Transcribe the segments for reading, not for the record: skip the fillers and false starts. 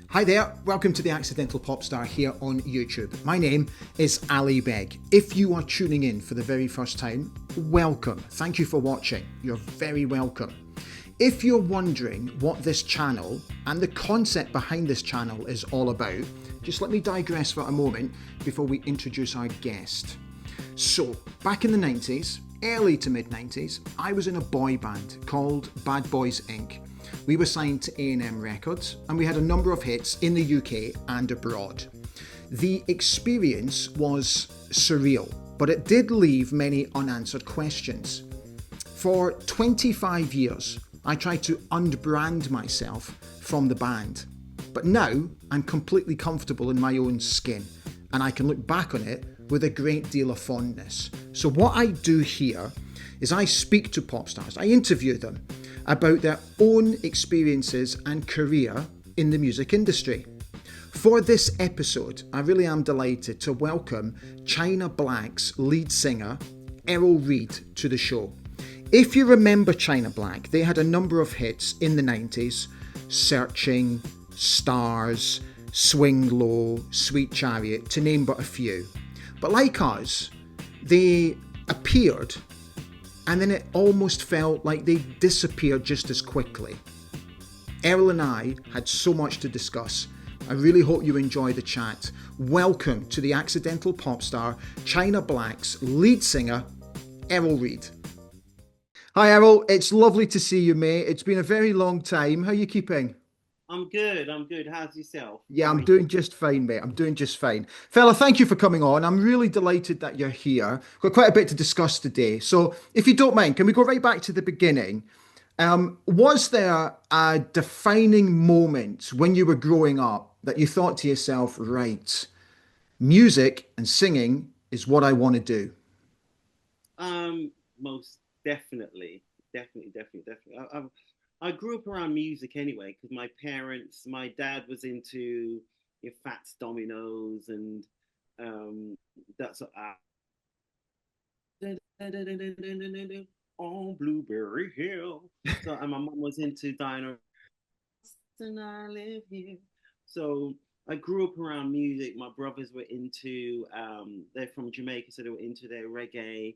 Hi there, welcome to the Accidental Pop Star here on YouTube. My name is Ali Beg. If you are tuning in for the very first time, welcome. Thank you for watching. You're very welcome. If you're wondering what this channel and the concept behind this channel is all about, just let me digress for a moment before we introduce our guest. So, back in the 90s, early to mid 90s, I was in a boy band called Bad Boys Inc. We were signed to A&M Records and we had a number of hits in the UK and abroad. The experience was surreal, but it did leave many unanswered questions. For 25 years, I tried to unbrand myself from the band, but now I'm completely comfortable in my own skin and I can look back on it with a great deal of fondness. So what I do here is I speak to pop stars, I interview them about their own experiences and career in the music industry. For this episode, I really am delighted to welcome China Black's lead singer, Errol Reid, to the show. If you remember China Black, they had a number of hits in the 90s, Searching, Stars, Swing Low, Sweet Chariot, to name but a few. But like us, they appeared and then it almost felt like they disappeared just as quickly. Errol and I had so much to discuss. I really hope you enjoy the chat. Welcome to the Accidental Pop Star, China Black's lead singer, Errol Reid. Hi Errol, it's lovely to see you, mate. It's been a very long time. How are you keeping? I'm good. How's yourself? Yeah, I'm doing just fine, mate. I'm doing just fine. Fella, thank you for coming on. I'm really delighted that you're here. Got quite a bit to discuss today. So, if you don't mind, can we go right back to the beginning? Was there a defining moment when you were growing up that you thought to yourself, right, music and singing is what I want to do? Most definitely, definitely. I grew up around music anyway because my dad was into your Fats Dominoes and that's on Blueberry Hill. So and my mom was into Diana and I live here. So I grew up around music. My brothers were into they're from Jamaica, so they were into their reggae.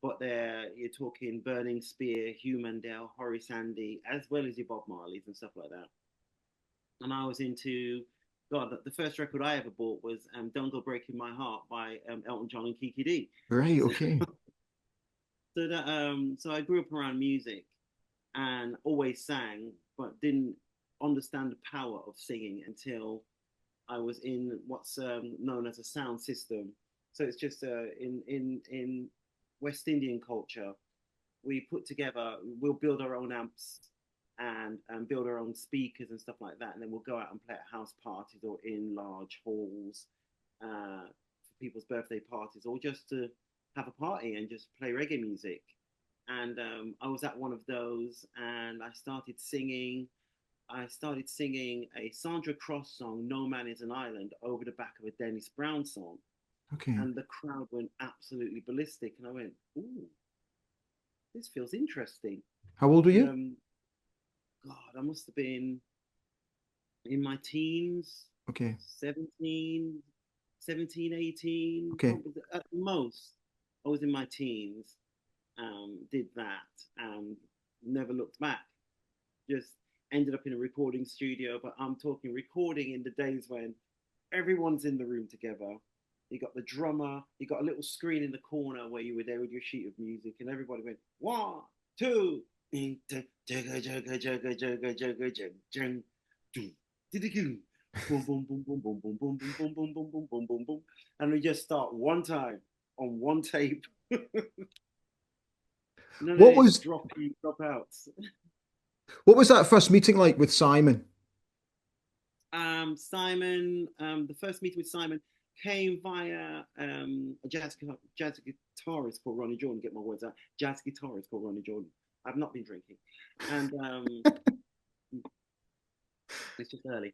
But you're talking Burning Spear, Hugh Mandel, Horace Andy, as well as your Bob Marleys and stuff like that. And I was into God. The first record I ever bought was "Don't Go Breaking My Heart" by Elton John and Kiki D. Right, So, okay. so I grew up around music and always sang, but didn't understand the power of singing until I was in what's known as a sound system. So it's just in West Indian culture, we put together, we'll build our own amps and build our own speakers and stuff like that. And then we'll go out and play at house parties or in large halls for people's birthday parties or just to have a party and just play reggae music. And I was at one of those and I started singing. I started singing a Sandra Cross song, No Man is an Island, over the back of a Dennis Brown song. Okay. And the crowd went absolutely ballistic. And I went, ooh, this feels interesting. How old were And you? God, I must have been in my teens, Okay. 17, 17, 18. Okay. At most, I was in my teens, did that, and never looked back. Just ended up in a recording studio, but I'm talking recording in the days when everyone's in the room together. You got the drummer, you got a little screen in the corner where you were there with your sheet of music, and everybody went, 1, 2, and we just start one time on one tape. None of What this was drop outs. what was that first meeting like with Simon? Simon, the first meeting with Simon came via a jazz guitarist called Ronnie Jordan. Get my words out. Jazz guitarist called Ronnie Jordan. I've not been drinking, and it's just early.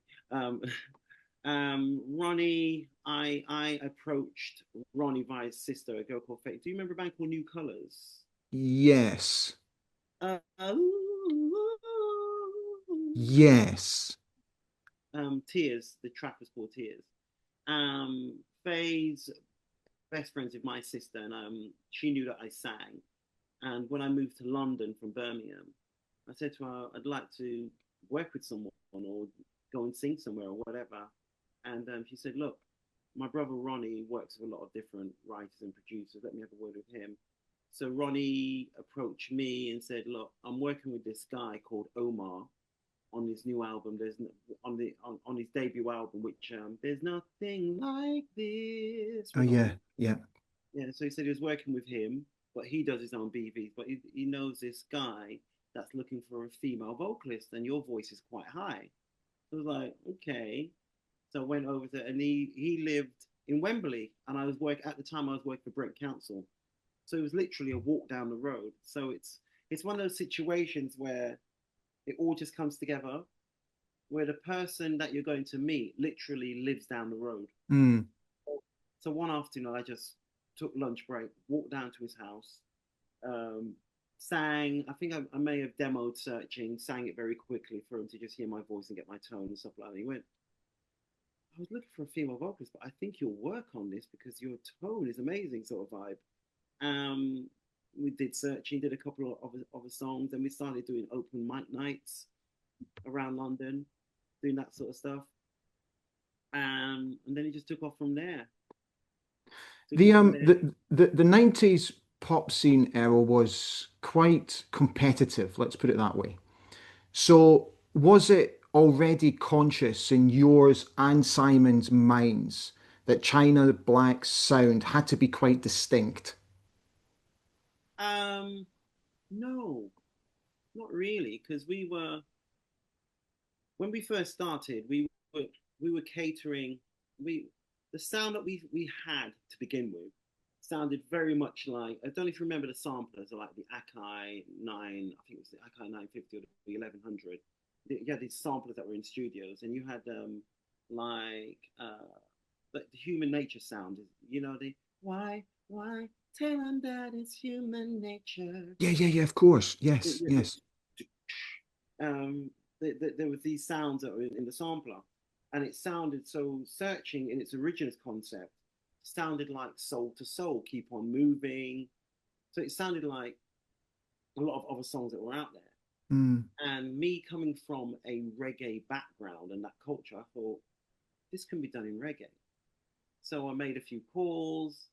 Ronnie, I approached Ronnie via his sister, a girl called Faith. Do you remember a band called New Colors? Yes. Uh, Yes. Tears. The track was called Tears. Faye's best friends with my sister, and she knew that I sang. And when I moved to London from Birmingham, I said to her, I'd like to work with someone or go and sing somewhere or whatever. And she said, look, my brother Ronnie works with a lot of different writers and producers. Let me have a word with him. So Ronnie approached me and said, look, I'm working with this guy called Omar on his new album. There's on his debut album, which there's nothing like this Oh with yeah. Omar. Yeah. Yeah, so he said he was working with him, but he does his own BVs. But he knows this guy that's looking for a female vocalist, and your voice is quite high. So I was like, okay. So I went over to, and he lived in Wembley, and I was working at the time. I was working for Brent Council, so it was literally a walk down the road. So it's one of those situations where it all just comes together, where the person that you're going to meet literally lives down the road. Mm. So one afternoon, I just took lunch break, walked down to his house, um, sang. I think I may have demoed searching, sang it very quickly for him to just hear my voice and get my tone and stuff like that. He went, I was looking for a female vocalist, but I think you'll work on this because your tone is amazing, sort of vibe. Um, we did searching, did a couple of other songs, and we started doing open mic nights around London, doing that sort of stuff. And then it just took off from there. Took The off from um there. the 90s pop scene era was quite competitive, let's put it that way. So was it already conscious in yours and Simon's minds that China Black's sound had to be quite distinct? Um, no, not really, because we were when we first started, were we were catering we the sound that we had to begin with sounded very much like I don't know if you remember the samplers like the Akai 9, I think it was the Akai 950 or the 1100. You had these samplers that were in studios, and you had like the human nature sound, the why tell them that it's human nature. Yeah, yeah, yeah, of course. It, Yes, it, yes. um, there was these sounds that were in the sampler, and it sounded so searching in its original concept. Sounded like soul to soul, keep on moving. So it sounded like a lot of other songs that were out there. Mm. And me coming from a reggae background and that culture, I thought this can be done in reggae. So I made a few calls.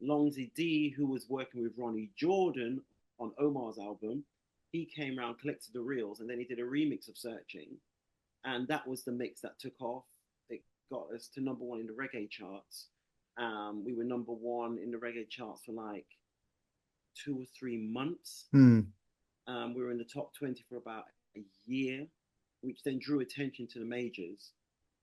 Longsy D, who was working with Ronnie Jordan on Omar's album, he came around, collected the reels, and then he did a remix of Searching. And that was the mix that took off. It got us to number one in the reggae charts. We were number one in the reggae charts for like 2 or 3 months. Mm. We were in the top 20 for about a year, which then drew attention to the majors.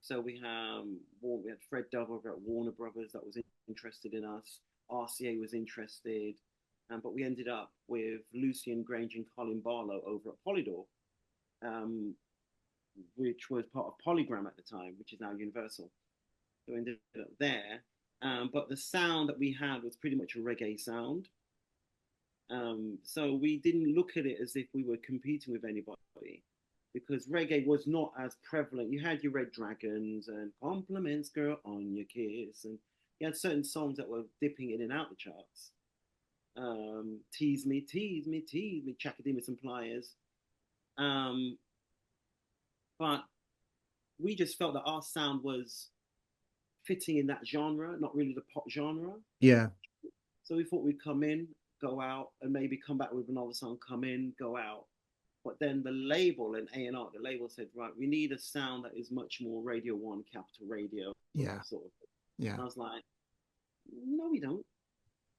So we had Fred Dove over at Warner Brothers that was interested in us. RCA was interested, but we ended up with Lucian Grange and Colin Barlow over at Polydor, um, which was part of Polygram at the time, which is now Universal. So we ended up there. But the sound that we had was pretty much a reggae sound. So we didn't look at it as if we were competing with anybody because reggae was not as prevalent. You had your Red Dragons and Compliments Girl on Your Kiss, and you had certain songs that were dipping in and out the charts. Tease Me, Tease Me, Tease Me, Chakademus and Pliers. Um, but we just felt that our sound was fitting in that genre, not really the pop genre. Yeah. So we thought we'd come in, go out, and maybe come back with another song, come in, go out. But then the label and A&R, the label said, right, we need a sound that is much more Radio 1, Capital Radio, Yeah. sort of. Yeah. And I was like, no, we don't.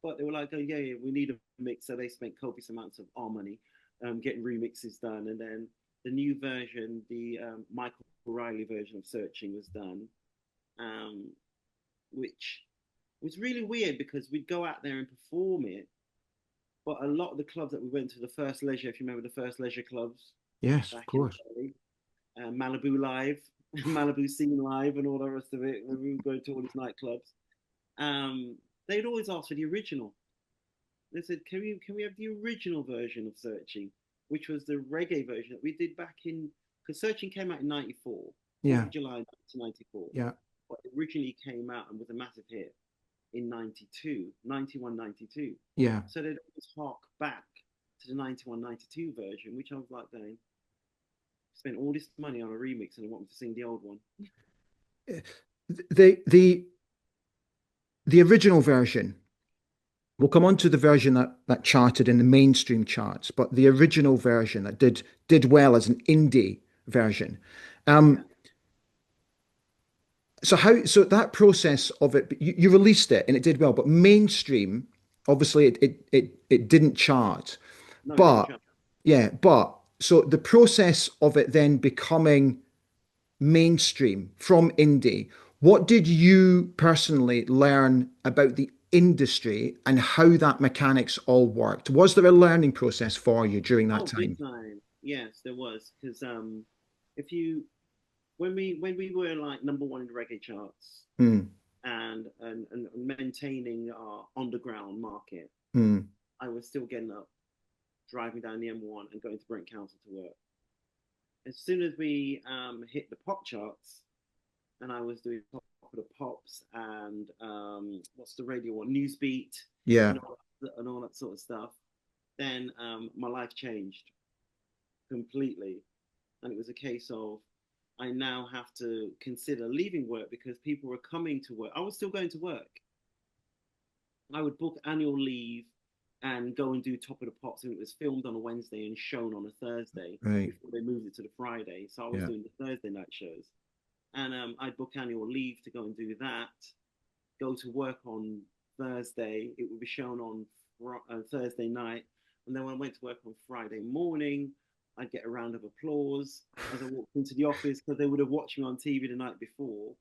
But they were like, oh, yeah, yeah, we need a mix. So they spent copious amounts of our money getting remixes done. And then the new version, the Michael Riley version of Searching was done, um, which was really weird because we'd go out there and perform it. But a lot of the clubs that we went to, the First Leisure, if you remember the First Leisure clubs Yes, of back in course. the day, Malibu Live, Malibu Scene Live and all the rest of it, when we would go to all these nightclubs, they'd always ask for the original. They said, can we have the original version of Searching, which was the reggae version that we did back in, because Searching came out in 94, 4th Yeah. of July 1994. Yeah. But it originally came out and was a massive hit in 92, 91, 92. Yeah. So they'd always hark back to the 91, 92 version, which I was like going, spent all this money on a remix and I want me to sing the old one. The the the original version. We'll come on to the version that charted in the mainstream charts, but the original version that did well as an indie version. Yeah. So that process of it, you released it and it did well, but mainstream, obviously it didn't chart. No, it didn't But show. yeah, but so the process of it then becoming mainstream from indie, what did you personally learn about the industry and how that mechanics all worked? Was there a learning process for you during that Oh, big time? time. Yes, there was. Because if you when we were like number one in the reggae charts Mm, and maintaining our underground market, mm, I was still getting up, driving down the M1 and going to Brent Council to work. As soon as we hit the pop charts, and I was doing Pop of the Pops and what's the radio one, Newsbeat, yeah. and all that sort of stuff, then my life changed completely, and it was a case of I now have to consider leaving work because people were coming to work. I was still going to work. I would book annual leave and go and do Top of the Pops, and it was filmed on a Wednesday and shown on a Thursday Right. before they moved it to the Friday. So I was Yeah. doing the Thursday night shows, and I'd book annual leave to go and do that. Go to work on Thursday. It would be shown on Thursday night, and then when I went to work on Friday morning, I'd get a round of applause as I walked into the office because they would have watched me on TV the night before,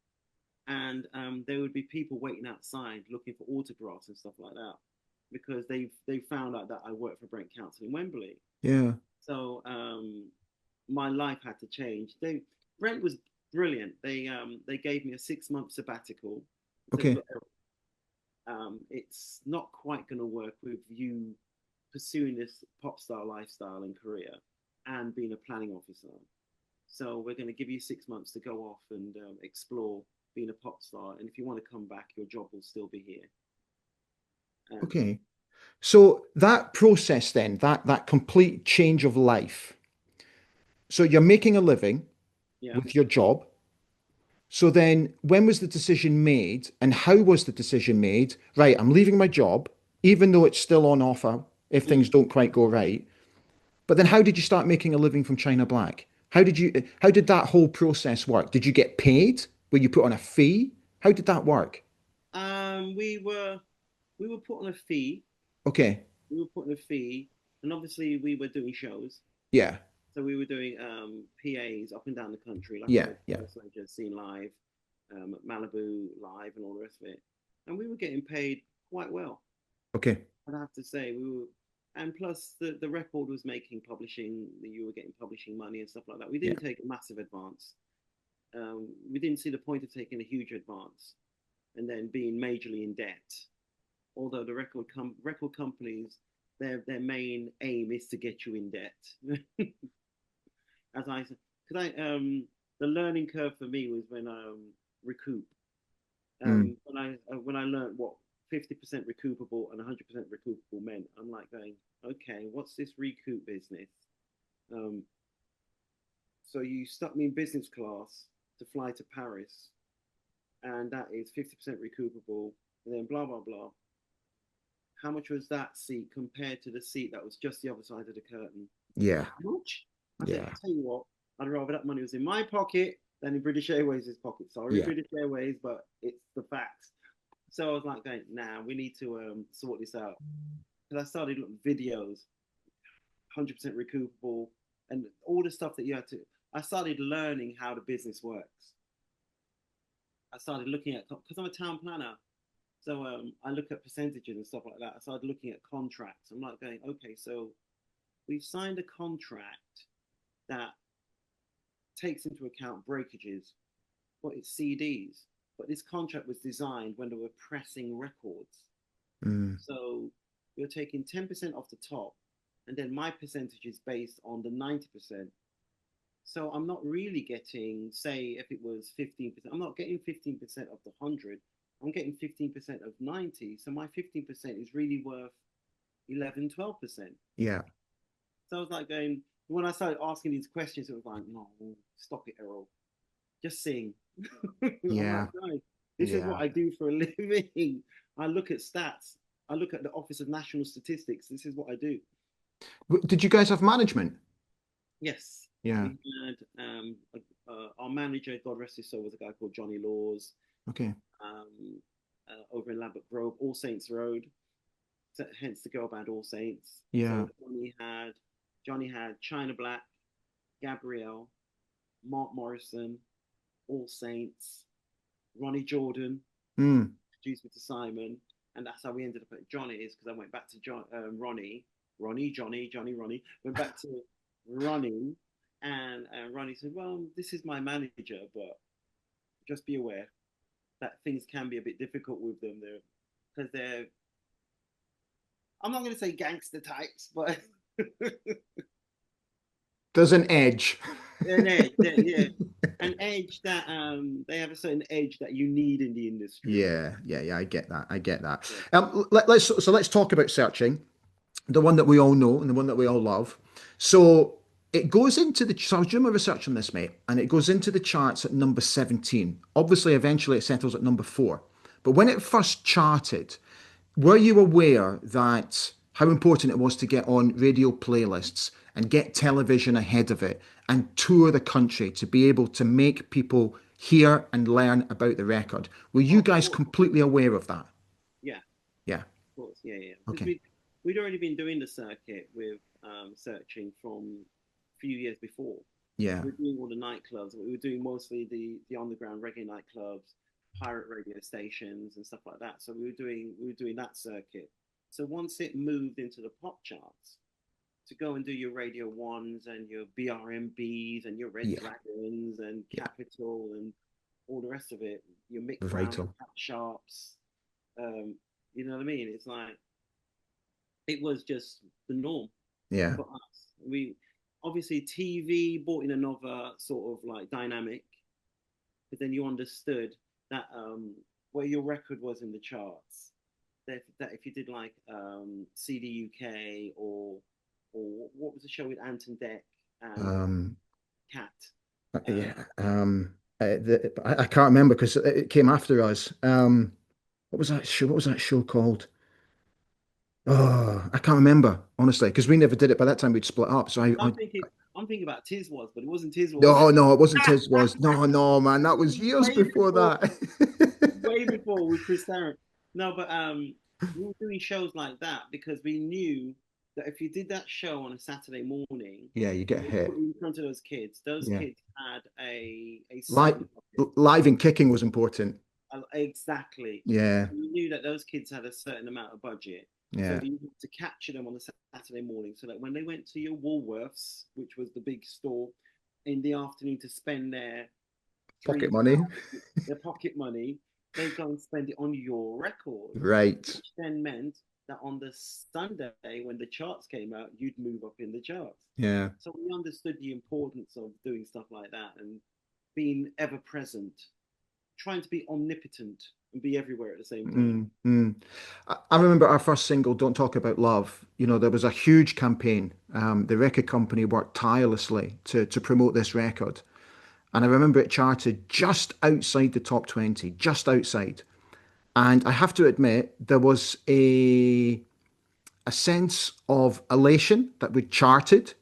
and there would be people waiting outside looking for autographs and stuff like that because they found out that I worked for Brent Council in Wembley. Yeah. So my life had to change. Brent was brilliant. They gave me a 6 month sabbatical. Said, Okay. look, it's not quite going to work with you pursuing this pop star lifestyle in Korea and being a planning officer. So we're going to give you 6 months to go off and explore being a pop star. And if you want to come back, your job will still be here. And Okay. So that process then, that complete change of life. So you're making a living yeah, with your job. So then when was the decision made and how was the decision made? Right, I'm leaving my job, even though it's still on offer if things mm. don't quite go right. But then how did you start making a living from China Black? How did that whole process work? Did you get paid? Were you put on a fee? How did that work? We were put on a fee. Okay. We were put on a fee, and obviously we were doing shows. Yeah. So we were doing PAs up and down the country, like I Yeah. said, Yeah. just Scene Live, Malibu Live, and all the rest of it. And we were getting paid quite well. Okay. I'd have to say we were, and plus the record was making publishing. You were getting publishing money and stuff like that. We Yeah. didn't take a massive advance. We didn't see the point of taking a huge advance and then being majorly in debt. Although the record companies, their main aim is to get you in debt. As I said, because the learning curve for me was when recoup. Mm. When I learned what 50% recoupable and 100% recoupable meant, I'm like going, okay, what's this recoup business? Um, so you stuck me in business class to fly to Paris, and that is 50% recoupable, and then blah blah blah. How much was that seat compared to the seat that was just the other side of the curtain? Yeah. How much? I said, Yeah. I tell you what, I'd rather that money was in my pocket than in British Airways' pocket. Sorry, Yeah. British Airways, but it's the facts. So I was like, going, nah, we need to sort this out. Because I started looking at videos, 100% recoupable, and all the stuff that you had to. I started learning how the business works. I started looking at, because I'm a town planner. So I look at percentages and stuff like that. I started looking at contracts. I'm like going, okay, so we've signed a contract that takes into account breakages. but it's CDs. But this contract was designed when they were pressing records. Mm. So you're taking 10% off the top, and then my percentage is based on the 90%. So I'm not really getting, say, if it was 15%, I'm not getting 15% of the 100. I'm getting 15% of 90. So my 15% is really worth 11, 12%. Yeah. So I was like going, when I started asking these questions, it was like, no, stop it, Errol. Just sing. I'm Yeah. like, no, this is Yeah. what I do for a living. I look at stats. I look at the Office of National Statistics. This is what I do. Did you guys have management? Yes, Yeah. we had our manager, God rest his soul, was a guy called Johnny Laws, Okay. over in Lambert Grove, All Saints Road. So, hence the girl band All Saints. Yeah. So Johnny had China Black, Gabrielle, Mark Morrison, All Saints, Ronnie Jordan, Mm. introduced me to Simon, and that's how we ended up at Johnny's because I went back to Ronnie, went back to Ronnie, and Ronnie said, "Well, this is my manager, but just be aware that things can be a bit difficult with them there because they're I'm not going to say gangster types, but There's an edge. an edge, yeah, an edge that they have a certain edge that you need in the industry. Yeah, yeah, yeah. I get that. I get that. Yeah. Let's talk about searching, the one that we all know and the one that we all love. So it goes into the. So I was doing my research on this, mate, and it goes into the charts at number 17. Obviously, eventually it settles at number 4. But when it first charted, were you aware that how important it was to get on radio playlists and get television ahead of it and tour the country to be able to make people hear and learn about the record? Were Oh, you of guys course. completely aware of that? Yeah, Yeah. of course. Yeah, yeah. Because Okay. we'd already been doing the circuit with searching from a few years before. Yeah. We were doing all the nightclubs. We were doing mostly the underground reggae nightclubs, pirate radio stations, and stuff like that. So we were doing that circuit. So once it moved into the pop charts, to go and do your Radio Ones and your BRMBs and your Red Yeah. Dragons and Yeah. Capital and all the rest of it, your Mick Brown, Vital. Pat Sharps, um, you know what I mean? It's like it was just the norm Yeah. for us. We obviously TV brought in another sort of like dynamic, but then you understood that where your record was in the charts, that if you did like CD UK or what was the show with Anton Deck and Um, Cat? yeah. Um, I can't remember because it came after us. What was that show? What was that show called? Oh, I can't remember, honestly, because we never did it. By that time, we'd split up. So I'm thinking about Tiz was, but it wasn't Tiz was. no, no, it wasn't his, was. No, no, man. That was years way before before, that. way before with Chris Tarrant. No, but we were doing shows like that because we knew that if you did that show on a Saturday morning, Yeah, you get you hit. put in front of those Yeah. kids had a Live, certain budget. live and kicking was important. Exactly. Yeah, You knew that those kids had a certain amount of budget. So yeah. you had to capture them on a Saturday morning so that when they went to your Woolworths, which was the big store, in the afternoon to spend their Pocket £3, money. their pocket money, they go and spend it on your record, Right. which then meant that on the Sunday when the charts came out, you'd move up in the charts. Yeah. So we understood the importance of doing stuff like that and being ever present, trying to be omnipotent and be everywhere at the same time. Mm, mm. I remember our first single, Don't Talk About Love. You know, there was a huge campaign. The record company worked tirelessly to promote this record. And I remember it charted just outside the top 20, just outside. And I have to admit, there was a sense of elation that we'd charted,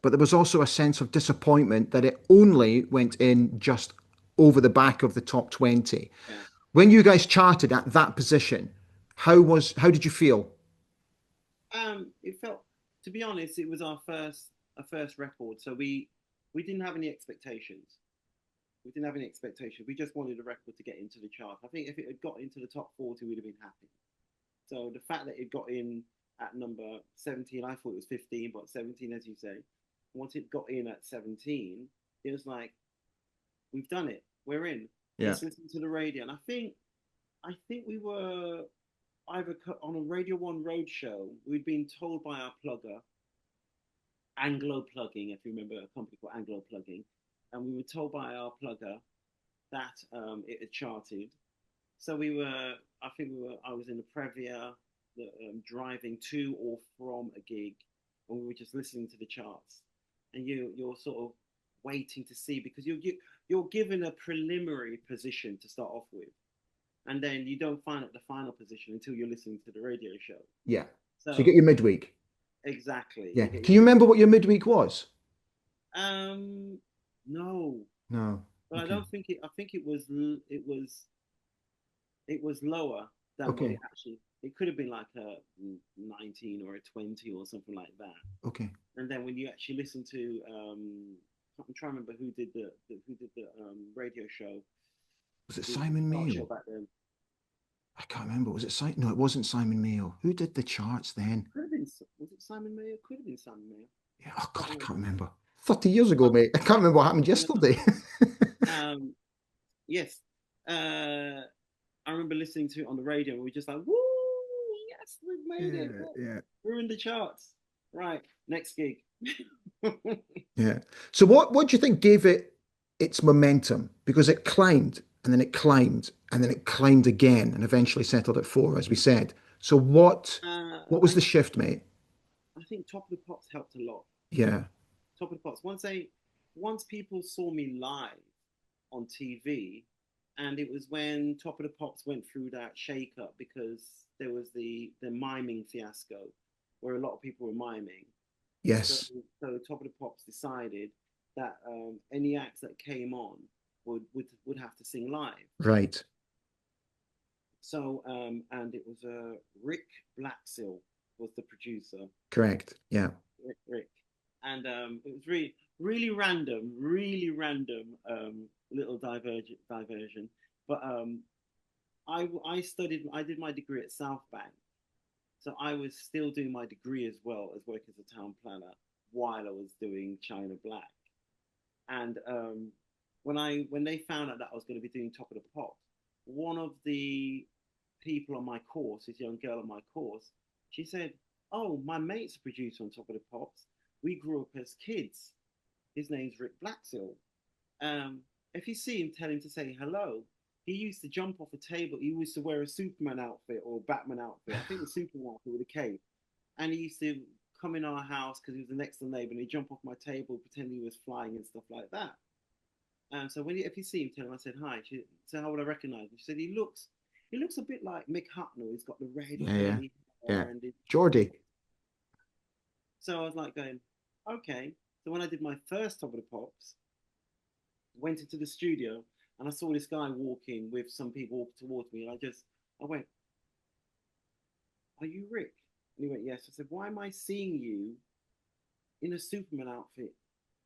but there was also a sense of disappointment that it only went in just over the back of the top 20. Yeah. When you guys charted at that position, how did you feel? It felt, to be honest, it was our first record, so we didn't have any expectations. We didn't have any expectations. We just wanted a record to get into the chart. I think if it had got into the top 40, we'd have been happy. So the fact that it got in at number 17, I thought it was 15, but 17, as you say, once it got in at 17, it was like, we've done it. We're in. Yeah. Yes, listening to the radio, and I think we were either on a Radio One road show. We'd been told by our plugger, Anglo Plugging, if you remember a company called Anglo Plugging, and we were told by our plugger that it had charted. So we were, I think we were, I was in the Previa, driving to or from a gig, and we were just listening to the charts, and you're sort of waiting to see because you're given a preliminary position to start off with, and then you don't find out the final position until you're listening to the radio show. Yeah. So you get So your midweek. exactly, Yeah. you get Can you remember what your midweek was? um no, No. but I Okay. don't think it. I think it was lower than what it Okay. actually. It could have been like a 19 or a 20 or something like that. Okay. And then when you actually listen to, I'm trying to remember who did the radio show, Was it the Simon start show Mayo? back then. I can't remember. Was it Simon? No, it wasn't Simon Mayo. Who did the charts then? Could have been. Was it Simon Mayo? Could have been Simon Mayo. Yeah. Oh God, I Can't can't remember. remember. 30 years ago, But mate. I can't remember what happened you know, yesterday. yes, uh, I remember listening to it on the radio. And we were just like, "Woo! Yes, we've made it. Yeah, yeah, We're in the charts." Right, next gig. yeah. So what do you think gave it its momentum? Because it climbed and then it climbed and then it climbed again and eventually settled at four, as we said. So what was I the shift, mate? I think Top of the Pops helped a lot. Yeah. Top of the Pops. Once people saw me live on TV, and it was when Top of the Pops went through that shake up because there was the miming fiasco where a lot of people were miming. So Yes. so Top of the Pops decided that any acts that came on would have to sing live. Right. So and it was Rick Blacksill was the producer. Correct. Yeah. Rick. And it was really random little diversion. But I did my degree at South Bank, so I was still doing my degree as well as working as a town planner while I was doing China Black. And when they found out that I was going to be doing Top of the Pops, one of the people on my course, this young girl on my course, she said, "Oh, my mate's a producer on Top of the Pops. We grew up as kids. His name's Rick Blacksill. If you see him, tell him to say hello. He used to jump off a table. He used to wear a Superman outfit or Batman outfit. I think the Superman outfit with a cape. And he used to come in our house because he was the next door neighbor, and he'd jump off my table, pretending he was flying and stuff like that. So if you see him, tell him I said hi. She said, "How would I recognize him?" She said, "He looks a bit like Mick Hucknall. He's got the red Yeah, yeah, curly yeah. hair and his." Geordie. So I was like going, okay. So when I did my first Top of the Pops, went into the studio and I saw this guy walking with some people walking towards me, and I went, "Are you Rick?" And he went, "Yes." I said, "Why am I seeing you in a Superman outfit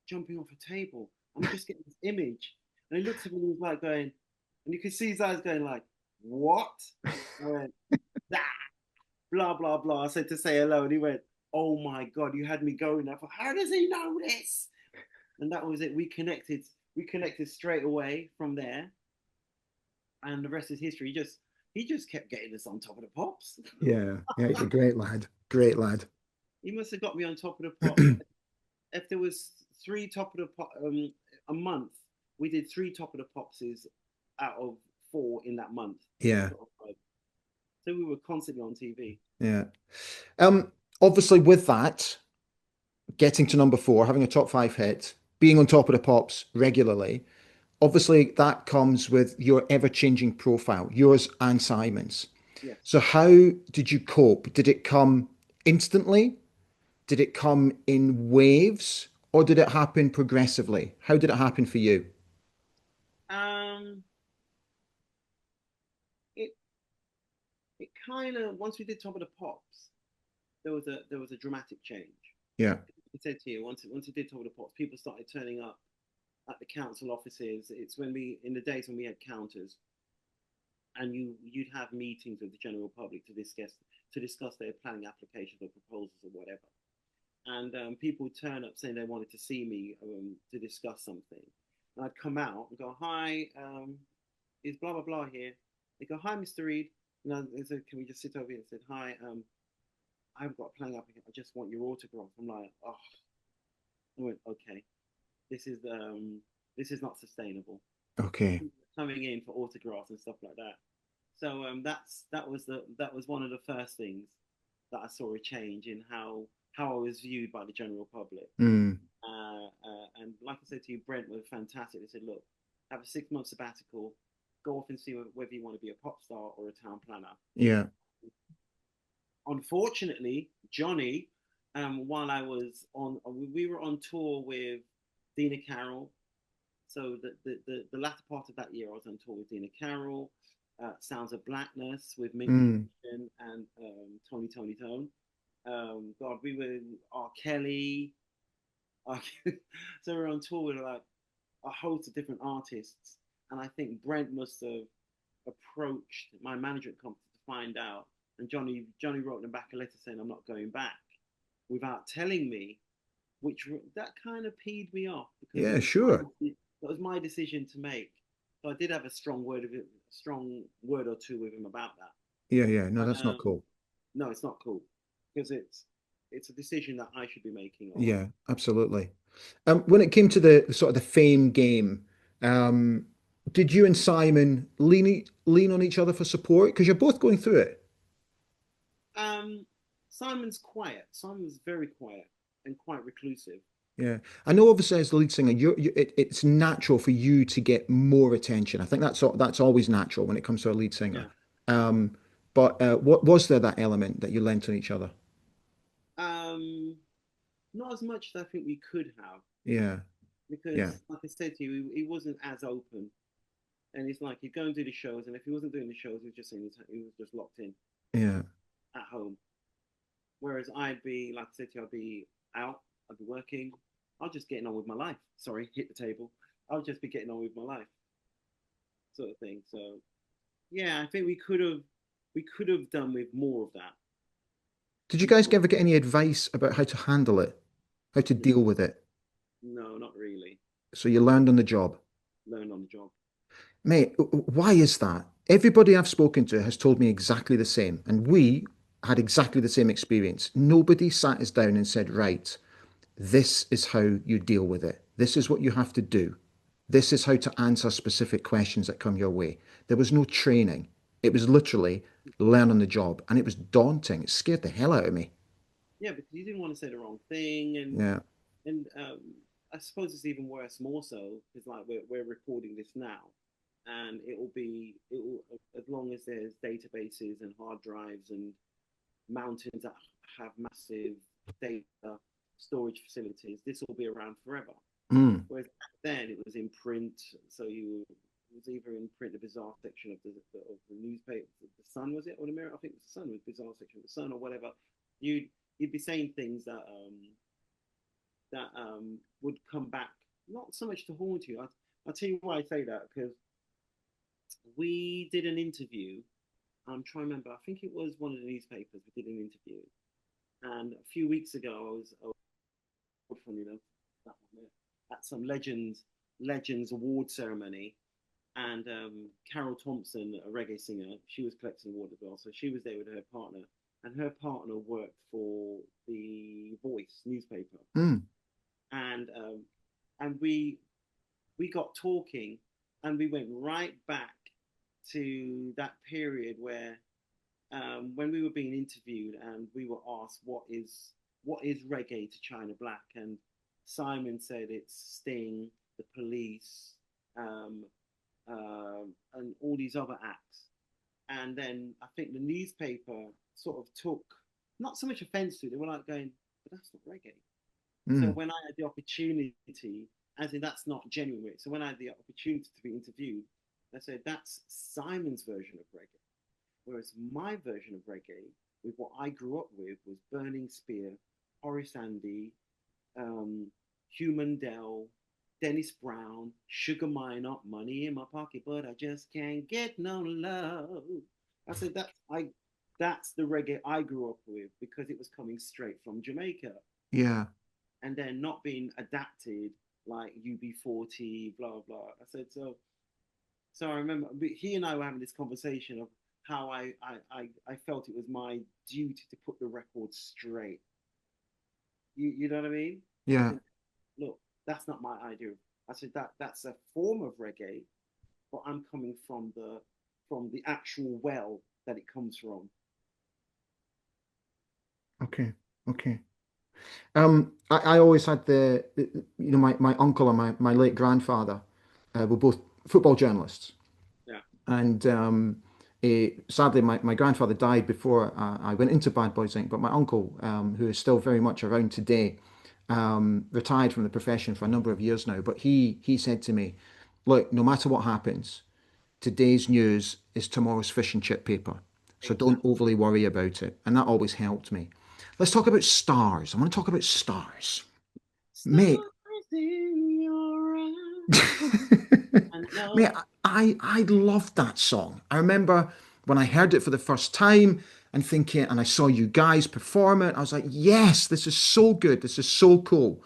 jumping off a table? I'm just getting this image." And he looks at me and he's like going, and you can see his eyes going like, "What?" I went, "Ah, blah blah blah." I said to say hello, and he went, "Oh my god, you had me going." I thought, how does he know this? And that was it. We connected. We connected straight away from there, and the rest is history. He just kept getting us on Top of the Pops. Yeah, yeah, he's a great lad. Great lad. He must have got me on Top of the Pops. If there was three Top of the Pop a month, we did three Top of the Popses out of four in that month. Yeah, Sort of like. So we were constantly on TV. yeah. Um, Obviously with that, getting to number four, having a top five hit, being on top of the pops regularly, obviously that comes with your ever-changing profile, yours and Simon's. Yes. So how did you cope? Did it come instantly? Did it come in waves? Or did it happen progressively? How did it happen for you? Um, it it kind of once we did Top of the Pops, there was a dramatic change. Yeah, I said to you once we did Top of the Pops, people started turning up at the council offices. It's when we in the days when we had counters, and you'd have meetings with the general public to discuss their planning applications or proposals or whatever. And people would turn up saying they wanted to see me to discuss something. And I'd come out and go, "Hi, is blah blah blah here. They go, hi, Mr. Reid. And I said, can we just sit over here? And said, hi, I've got a playing up here. I just want your autograph. I'm like, oh. I went, okay, this is not sustainable. Okay. Coming in for autographs and stuff like that. So that was one of the first things that I saw a change in how I was viewed by the general public. Mm. And like I said to you, Brent was fantastic. They said, look, have a 6 month sabbatical, go off and see whether you want to be a pop star or a town planner. Yeah. Unfortunately, Johnny, while I was on, we were on tour with Dina Carroll. So the latter part of that year, I was on tour with Dina Carroll, Sounds of Blackness with Minky Mm. and Tony Tone. God, we were R. Kelly. So we were on tour with like a host of different artists, and I think Brent must have approached my management company to find out. And Johnny wrote them back a letter saying I'm not going back, without telling me, which that kind of peed me off because Yeah, sure. that was my decision to make. So I did have a strong word or two with him about that. Yeah, yeah. No, But that's not cool. no, it's not cool because it's a decision that I should be making. Or Yeah, absolutely. When it came to the sort of the fame game, um, did you and Simon lean on each other for support? Because you're both going through it. um, Simon's quiet. Simon's very quiet and quite reclusive. Yeah, I know. Obviously, as the lead singer, it's natural for you to get more attention. I think that's always natural when it comes to a lead singer. Yeah. Um, but what was there that element that you lent on each other? Um, Not as much as I think we could have Yeah, yeah, because, like I said to you, he wasn't as open. And it's like he'd go and do the shows, and if he wasn't doing the shows, he was just saying he was just locked in yeah. at home. Whereas I'd be, like I said to you, I'd be out, I'd be working, I'll just getting on with my life. Sorry, hit the table. I'll just be getting on with my life, sort of thing. So yeah, I think we could have done with more of that. Did you guys ever get any advice about how to handle it, how to deal with it? No, not really. So you learned on the job. Learn on the job. Mate, why is that? Everybody I've spoken to has told me exactly the same, and we had exactly the same experience. Nobody sat us down and said, right, this is how you deal with it. This is what you have to do. This is how to answer specific questions that come your way. There was no training. It was literally learn on the job, and it was daunting. It scared the hell out of me. Yeah, because you didn't want to say the wrong thing, Yeah. and I suppose it's even worse, more so, because like we're recording this now, and it will as long as there's databases and hard drives and mountains that have massive data storage facilities, this will be around forever. Mm. Whereas back then it was in print, so it was either in print, the bizarre section of the newspaper, the Sun was it, or the Mirror? I think it was the Sun, was bizarre section of the Sun or whatever. You'd you'd be saying things that would come back, not so much to haunt you. I'll tell you why I say that because we did an interview. I'm trying to remember. I think it was one of the newspapers. We did an interview, and a few weeks ago, funny enough, that one there, at some Legends award ceremony, and Carol Thompson, a reggae singer, she was collecting award as well. So she was there with her partner, and her partner worked for the Voice newspaper, Mm. and we got talking, and we went right back to that period where when we were being interviewed and we were asked what is reggae to China Black, and Simon said it's Sting, the Police, um, and all these other acts. And then I think the newspaper sort of took not so much offense to it. They were like going, but that's not reggae. So Mm. when I had the opportunity, as in that's not genuine. So when I had the opportunity to be interviewed, I said that's Simon's version of reggae. Whereas my version of reggae, with what I grew up with, was Burning Spear, Horace Andy, Human Dell, Dennis Brown, Sugar Minor, Money in My Pocket, but I just can't get no love. I said that's the reggae I grew up with because it was coming straight from Jamaica Yeah. and then not being adapted like UB40, blah blah. I said So I remember he and I were having this conversation of how I felt it was my duty to put the record straight. You know what I mean? I Yeah. said, look, that's not my idea. I said that's a form of reggae, but I'm coming from the actual well that it comes from. Okay. Okay. I always had my uncle and my late grandfather were both football journalists. Yeah. And sadly, my grandfather died before I went into Bad Boys Inc. But my uncle, who is still very much around today, retired from the profession for a number of years now. But he said to me, "Look, no matter what happens, today's news is tomorrow's fish and chip paper. So don't Exactly. overly worry about it." And that always helped me. Let's talk about stars. I want to talk about stars, mate. Stars in your eyes. I Mate, know. I loved that song. I remember when I heard it for the first time and thinking, and I saw you guys perform it, I was like, yes, this is so good. This is so cool.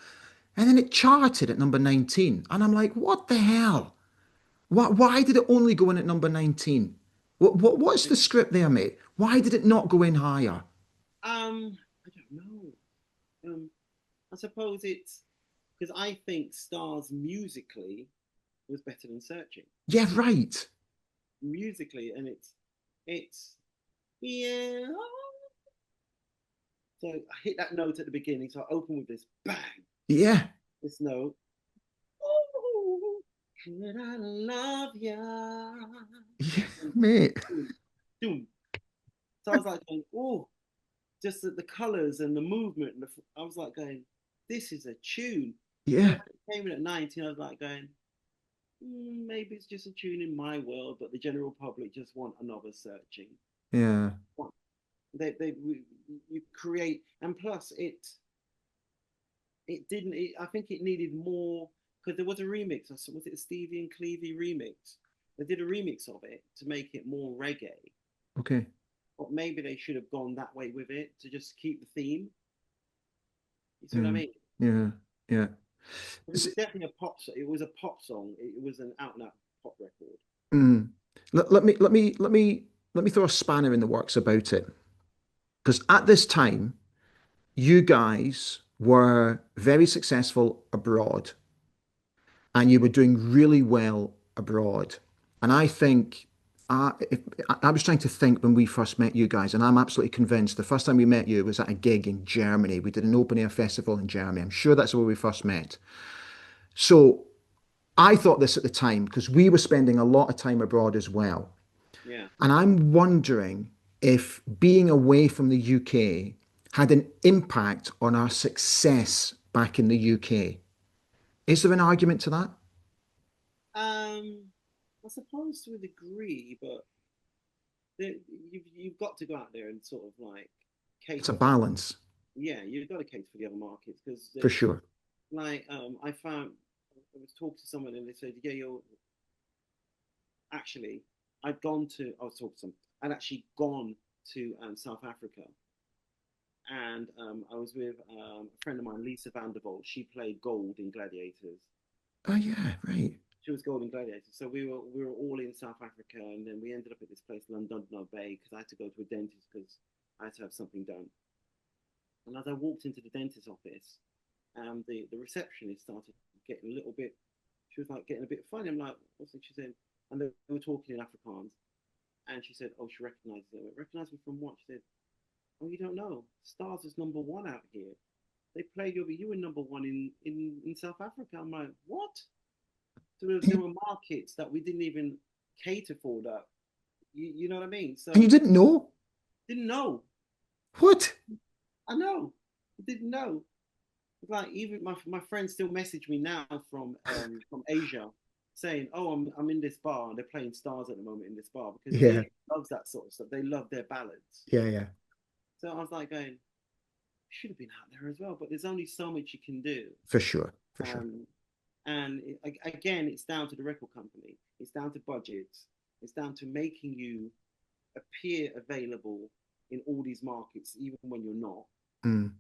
And then it charted at number 19. And I'm like, what the hell? Why did it only go in at number 19? What's the script there, mate? Why did it not go in higher? I don't know. I suppose it's because I think Stars musically was better than Searching. Yeah, right. Musically, and it's yeah. So I hit that note at the beginning. So I open with this bang, Yeah, this note. Oh, could I love ya? yeah, And mate. boom, boom. So I was like, oh, just the colors and the movement. And I was like going, this is a tune. And then Yeah, when it came in at 19, I was like going, maybe it's just a tune in my world, but the general public just want another Searching. yeah. They you create, and plus it didn't. I think it needed more because there was a remix. Was it a Stevie and Clevie remix? They did a remix of it to make it more reggae, Okay. but maybe they should have gone that way with it to just keep the theme. You see what I Yeah, mean? yeah, yeah. It was definitely a pop. It was a pop song. It was an out and out pop record. Mm. Let me throw a spanner in the works about it. Because at this time, you guys were very successful abroad and you were doing really well abroad. And I think if, I was trying to think when we first met you guys, and I'm absolutely convinced the first time we met you was at a gig in Germany. We did an open air festival in Germany. I'm sure that's where we first met. So I thought this at the time because we were spending a lot of time abroad as well. Yeah. And I'm wondering if being away from the UK had an impact on our success back in the UK. Is there an argument to that? I suppose to a degree, but you've got to go out there and sort of like It's a cater for. balance, Yeah, you've got to cater for the other markets because for sure. like I found I was talking to someone and they said, yeah, you're actually I was talking to some I'd actually gone to South Africa and I was with a friend of mine, Lisa Vandervolt. She played gold in Gladiators. Oh, yeah, right. She was gold in Gladiators. So we were all in South Africa, and then we ended up at this place, Londonderry Bay, because I had to go to a dentist because I had to have something done. And as I walked into the dentist's office, the receptionist started getting a little bit. She was like getting a bit funny. I'm like, what's it? She said, and they were talking in Afrikaans, and she said, oh, she recognizes me. Recognize me from what? She said, oh, you don't know. Stars is number one out here. They played you were number one in South Africa. I'm like, what? So there were markets that we didn't even cater for that. You know what I mean? And you So didn't know? didn't know. What? I know. I didn't know. Like even my friends still message me now from Asia saying, "Oh, I'm in this bar and they're playing Stars at the moment in this bar because Yeah, Asia loves that sort of stuff. They love their ballads." yeah, yeah, So I was like going, should have been out there as well, but there's only so much you can do. for sure, for sure. Um, and again, it's down to the record company. It's down to budgets. It's down to making you appear available in all these markets, even when you're not. Mm.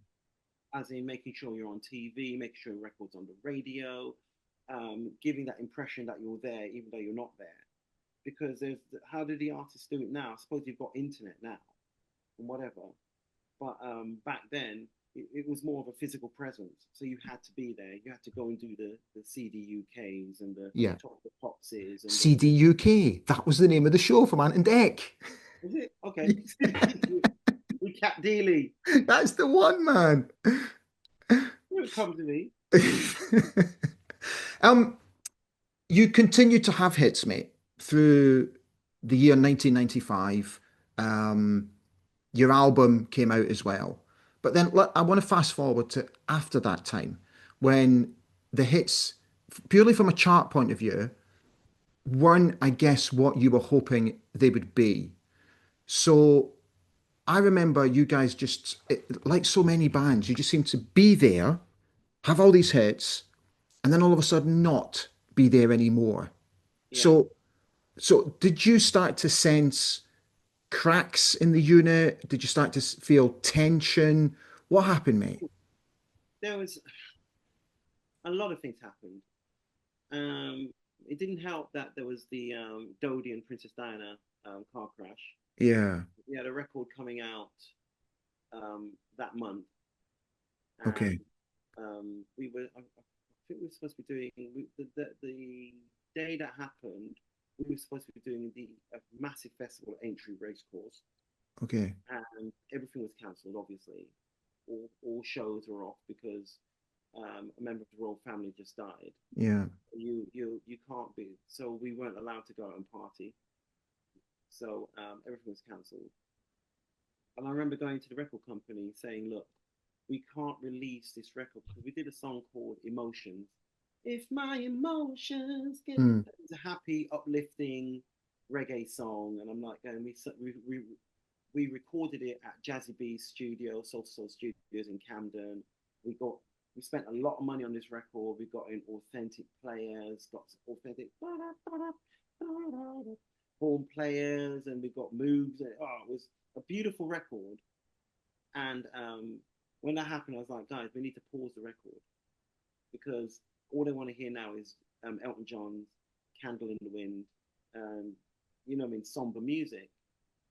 As in making sure you're on TV, making sure your records on the radio, giving that impression that you're there, even though you're not there. because there's how do the artists do it now? I suppose you've got internet now and whatever, but back then it was more of a physical presence. So you had to be there. You had to go and do the CDUKs and the Yeah. Top of the Popses and the CDUK. That was the name of the show from Ant and Deck. was it okay? We Cap Dealey. That's the one, man. Don't come to me. um, you continued to have hits, mate, through the year 1995. Um, your album came out as well. But then I want to fast forward to after that time when the hits, purely from a chart point of view, weren't, I guess, what you were hoping they would be. So I remember you guys just, like so many bands, you just seem to be there, have all these hits, and then all of a sudden not be there anymore. Yeah, So, so did you start to sense cracks in the unit? Did you start to feel tension? What happened, mate? there was a lot of things happened. Um, it didn't help that there was the Dodie and Princess Diana car crash. Yeah. We had a record coming out that month, and Okay. we were. I think we were supposed to be doing the day that happened. We were supposed to be doing the a massive festival at Aintree Racecourse, Okay. and everything was cancelled. Obviously, all shows were off because a member of the royal family just died. Yeah. You can't be. So we weren't allowed to go out and party. So everything was cancelled. And I remember going to the record company saying, "Look, we can't release this record because we did a song called Emotions. If my emotions get Mm. it's a happy, uplifting reggae song." And I'm like, and we recorded it at Jazzy B's studio, Soul to Soul Studios in Camden. We got we spent a lot of money on this record. We got in authentic players, got authentic horn players, and we got moves. And, oh, it was a beautiful record. And when that happened, I was like, guys, we need to pause the record because all they want to hear now is Elton John's "Candle in the Wind," um, I mean, somber music.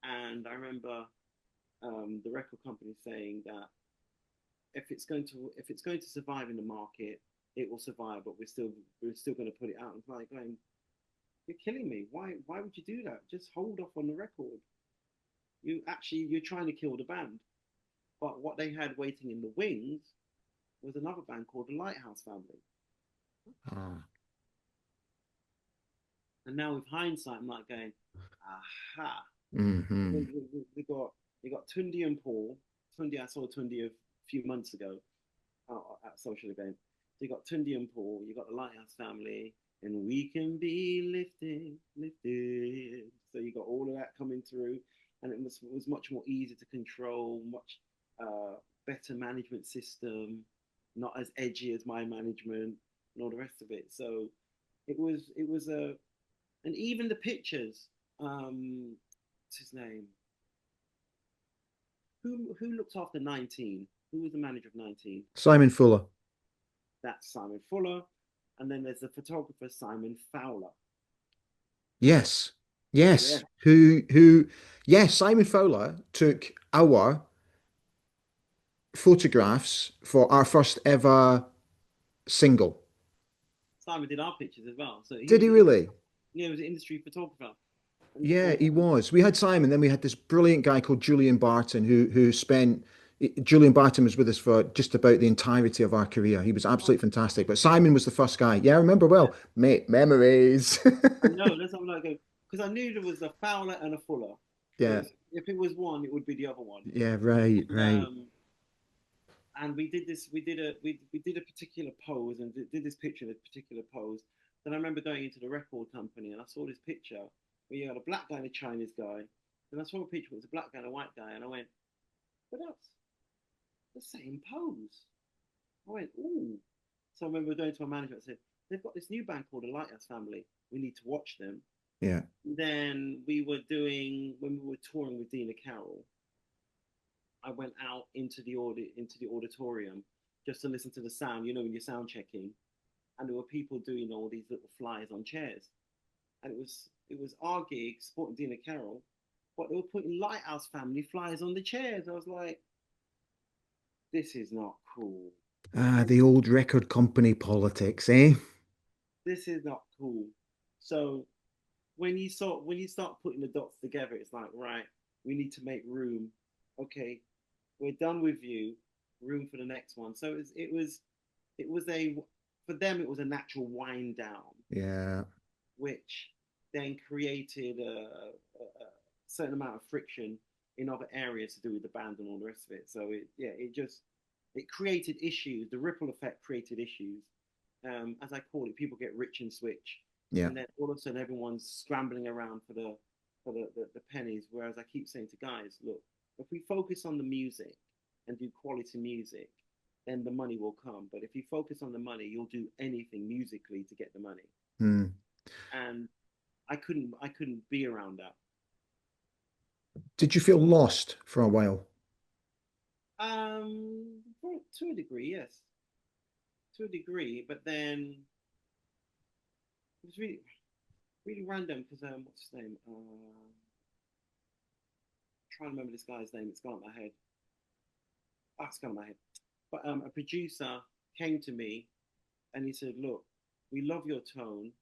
And I remember the record company saying that if it's going to survive in the market, it will survive, but we're still going to put it out. And like going, you're killing me. Why would you do that? Just hold off on the record. You're trying to kill the band. But what they had waiting in the wings was another band called the Lighthouse Family. Ah. And now with hindsight, I'm like going, aha. Hmm. We got Tundi and Paul. Tundi, I saw Tundi a few months ago at a social event. So you got Tundi and Paul. You got the Lighthouse Family, and we can be lifted, lifted. So you got all of that coming through, and it was much more easy to control, much better management system, not as edgy as my management, and all the rest of it. So it was and even the pictures. What's his name? Who looked after 19? Who was the manager of 19? Simon Fuller. That's Simon Fuller. And then there's the photographer Simon Fowler. Yes. Yeah, Yes. Yes, Simon Fowler took our photographs for our first ever single. Simon did our pictures as well. So he Did was he really? he was an industry photographer. And Yeah, he was. We had Simon, then we had this brilliant guy called Julian Barton who spent Julian Barton was with us for just about the entirety of our career. He was absolutely fantastic. But Simon was the first guy. Yeah, I remember yeah, well. Mate, memories. I know that's what I'm like because I knew there was a Fowler and a Fuller. So Yeah. if it was one, it would be the other one. Yeah, right, And right. we did this. We did a particular pose and did this picture in a particular pose. Then I remember going into the record company and I saw this picture where you had a black guy and a Chinese guy. And I saw a picture where it was a black guy and a white guy, and I went, "But that's the same pose." I went, "Ooh." So I remember going to my manager and said, "They've got this new band called the Lighthouse Family. We need to watch them." Yeah. Then when we were touring with Dina Carroll, I went out into the auditorium just to listen to the sound. When you're sound checking, and there were people doing all these little flyers on chairs, and it was our gig, supporting Dina Carroll, but they were putting Lighthouse Family flyers on the chairs. I was like, this is not cool. Ah, the old record company politics, eh? This is not cool. So when you start putting the dots together, it's like, right, we need to make room. Okay, we're done with you. Room for the next one. So it was a for them it was a natural wind down, Yeah. which then created a certain amount of friction in other areas to do with the band and all the rest of it. So it created issues. The ripple effect created issues. As I call it, people get rich and switch, Yeah. and then all of a sudden everyone's scrambling around for the pennies. Whereas I keep saying to guys, look, if we focus on the music and do quality music, then the money will come. But if you focus on the money, you'll do anything musically to get the money. Hmm. And I couldn't be around that. Did you feel lost for a while? To a degree, yes, to a degree. But then it was really random because what's his name? Trying to remember this guy's name. It's gone out my head. Oh, it's gone out my head. But a producer came to me and he said, "Look, we love your tone,"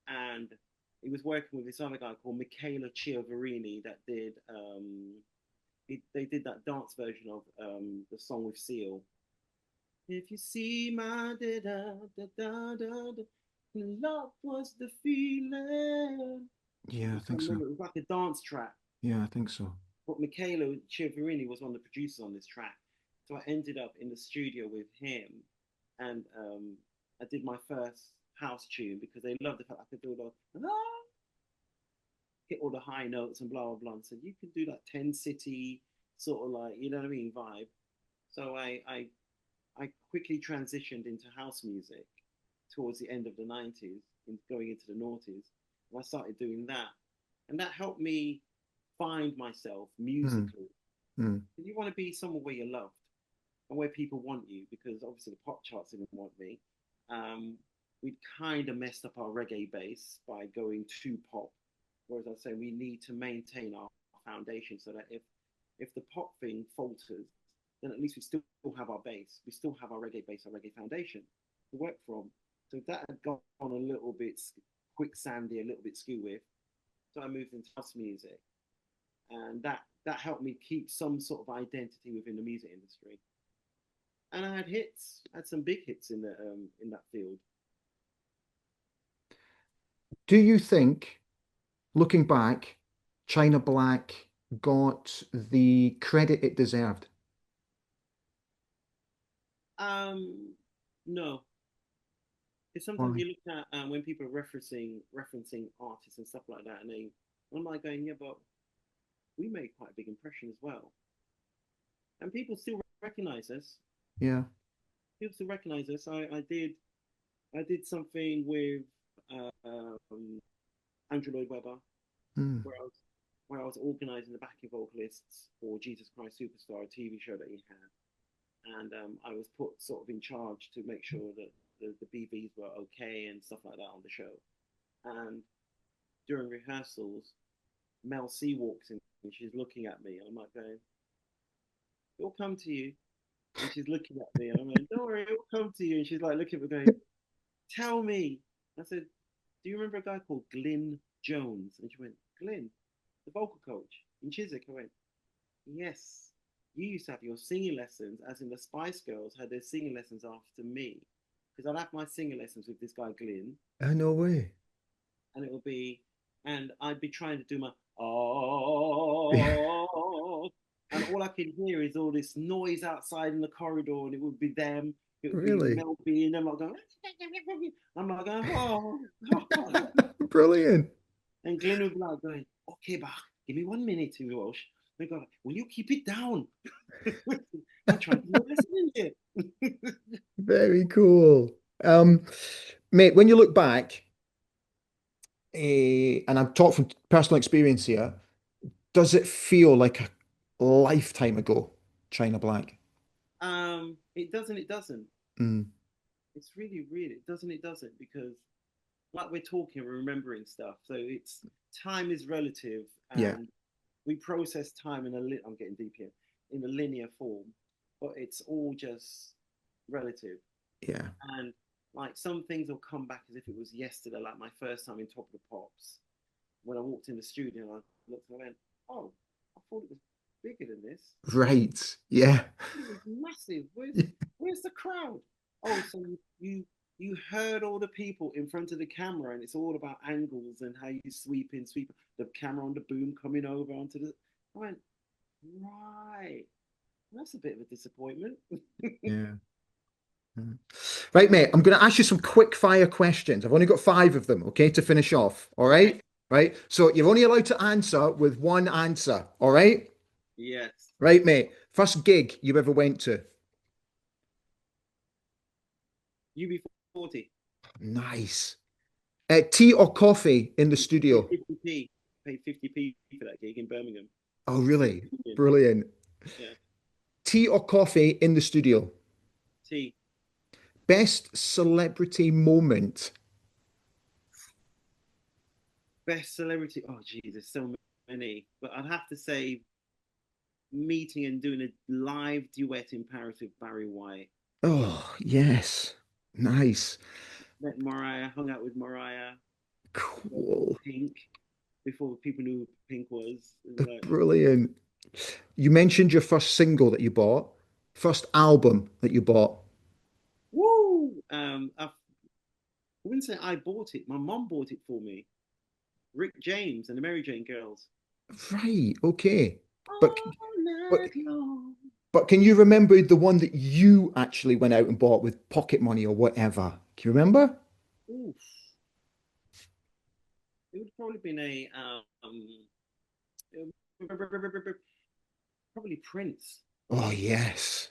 and he was working with this other guy called Michaela Chiavarini that did they did that dance version of the song with Seal. If you see my da da da da da, da love was the feeling. Yeah, I I think can't so. remember. It was like a dance track. Yeah, I think so. But Michaela Chiavarini was one of the producers on this track. So I ended up in the studio with him, and I did my first house tune because they loved the fact I could do hit all the high notes and blah blah blah. And said you can do that 10 City sort of like you know what I mean vibe. So I quickly transitioned into house music towards the end of the 90s, going into the noughties. And I started doing that. And that helped me find myself Hmm. musically. Hmm. You want to be somewhere where you're loved and where people want you, because obviously the pop charts didn't want me. We kind of messed up our reggae base by going too pop. Whereas I say we need to maintain our foundation so that if the pop thing falters, then at least we still have our base. We still have our reggae base, our reggae foundation to work from. So that had gone a little bit quicksandy, a little bit skew with. So I moved into house music, and that helped me keep some sort of identity within the music industry. And I had hits, I had some big hits in that field. Do you think, looking back, China Black got the credit it deserved? No, it's sometimes Why? you look at when people are referencing artists and stuff like that, and I'm like going, yeah, but we made quite a big impression as well, and people still recognize us. Yeah. People still recognize us. I did something with Andrew Lloyd Webber Hmm. where I was organising the backing vocalists for Jesus Christ Superstar, a TV show that he had, and I was put sort of in charge to make sure that the BVs were okay and stuff like that on the show. And during rehearsals, Mel C walks in and she's looking at me, and I'm like going, "It'll come to you." And she's looking at me, and I'm like, "Don't worry, it'll come to you." And she's like looking at me, going, "Tell me." I said, "Do you remember a guy called Glyn Jones?" And she went, "Glyn, the vocal coach in Chiswick." I went, "Yes. You used to have your singing lessons, as in the Spice Girls had their singing lessons after me. Because I'd have my singing lessons with this guy, Glyn, No way. and it would be, and I'd be trying to do my, oh, and all I could hear is all this noise outside in the corridor, and it would be them. It would be Really? Mel B, and them like going, I'm like going, oh, oh. Brilliant. And Glenn would be like going, okay, Bach, give me 1 minute in Welsh. They go, will you keep it down? I'm trying to listen here. Very cool. Mate, when you look back, and I'm talking from personal experience here, does it feel like a lifetime ago, China Black? It doesn't. Mm. It's really, really, it doesn't, because like we're talking, we're remembering stuff. So it's time is relative, Yeah. and we process time in I'm getting deep here, in a linear form, but it's all just relative. Yeah. And like some things will come back as if it was yesterday, like my first time in Top of the Pops. When I walked in the studio, I looked and I went, "Oh, I thought it was bigger than this. Right. Yeah. It was massive. Where's the crowd? Oh, so you heard all the people in front of the camera, and it's all about angles and how you sweep the camera on the boom coming over onto the." I went, right. That's a bit of a disappointment. Yeah. Right, mate, I'm going to ask you some quick fire questions. I've only got 5 of them, okay, to finish off. All Okay. right? Right. So you're only allowed to answer with one answer. All right? Yes. Right, mate. First gig you ever went to? UB40. Nice. Tea or coffee in the Paid studio? 50p. Paid 50p for that gig in Birmingham. Oh, really? Brilliant. Yeah. Tea or coffee in the studio? T. Best celebrity moment? Best celebrity. Oh, geez, there's so many. But I'd have to say meeting and doing a live duet in Paris with Barry White. Oh, yes. Nice. Met Mariah, hung out with Mariah. Cool. Pink, before people knew who Pink was. It was like, Brilliant. You mentioned your first single that you bought, first album that you bought. woo! I wouldn't say I bought it. My mom bought it for me. Rick James and the Mary Jane Girls. Right, okay. But All but night long. but can you remember the one that you actually went out and bought with pocket money or whatever? Can you remember? Oof. It would probably been probably Prince. Oh, yes.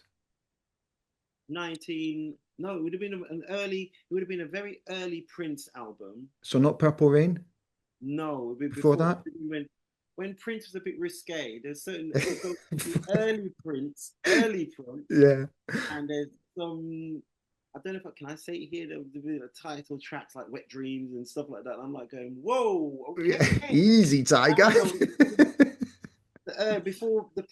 19 no, it would have been it would have been a very early Prince album. So not Purple Rain No, it would be before before, that? when Prince was a bit risque. There's certain the early Prince, Yeah. and there's some. I don't know if can I say it here. The title tracks like "Wet Dreams" and stuff like that. And I'm like going, "Whoa, okay." Easy, Tiger. Before the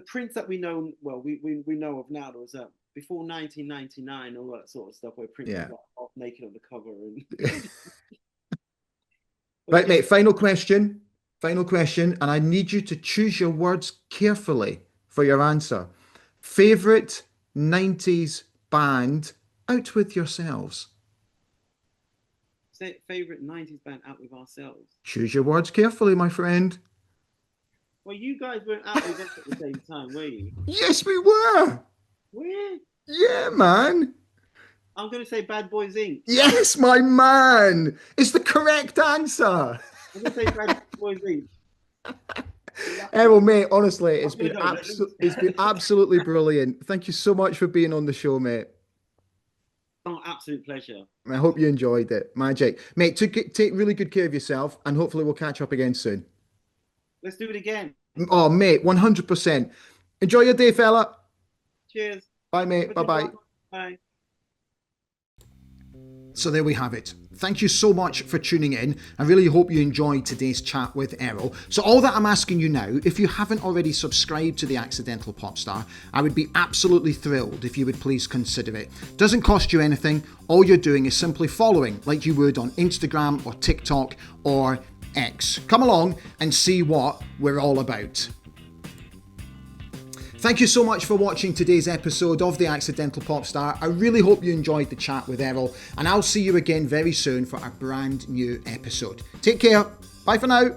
Prince that we know, well, we know of now. There was before 1999, all that sort of stuff, where Prince Yeah. was like half naked on the cover, and Right, yeah, mate, final question. Final question, and I need you to choose your words carefully for your answer. Favorite 90s band out with yourselves. favorite 90s band out with ourselves. Choose your words carefully, my friend. Well, you guys weren't out with us at the same time, were you? Yes, we were. Where? Yeah, man. I'm going to say Bad Boys Inc. Yes, my man. It's the correct answer. I'm going to say Bad Boys Inc. Errol, mate, honestly, it's I'm been gonna go. it's been absolutely brilliant. Thank you so much for being on the show, mate. Oh, absolute pleasure. I hope you enjoyed it. Magic. Mate, take really good care of yourself, and hopefully we'll catch up again soon. Let's do it again. Oh, mate, 100%. Enjoy your day, fella. Cheers. Bye, mate. Bye-bye. Bye. So there we have it. Thank you so much for tuning in. I really hope you enjoyed today's chat with Errol. So all that I'm asking you now, if you haven't already subscribed to The Accidental Pop Star, I would be absolutely thrilled if you would please consider it. Doesn't cost you anything. All you're doing is simply following like you would on Instagram or TikTok or X. Come along and see what we're all about. Thank you so much for watching today's episode of The Accidental Pop Star. I really hope you enjoyed the chat with Errol, and I'll see you again very soon for a brand new episode. Take care. Bye for now.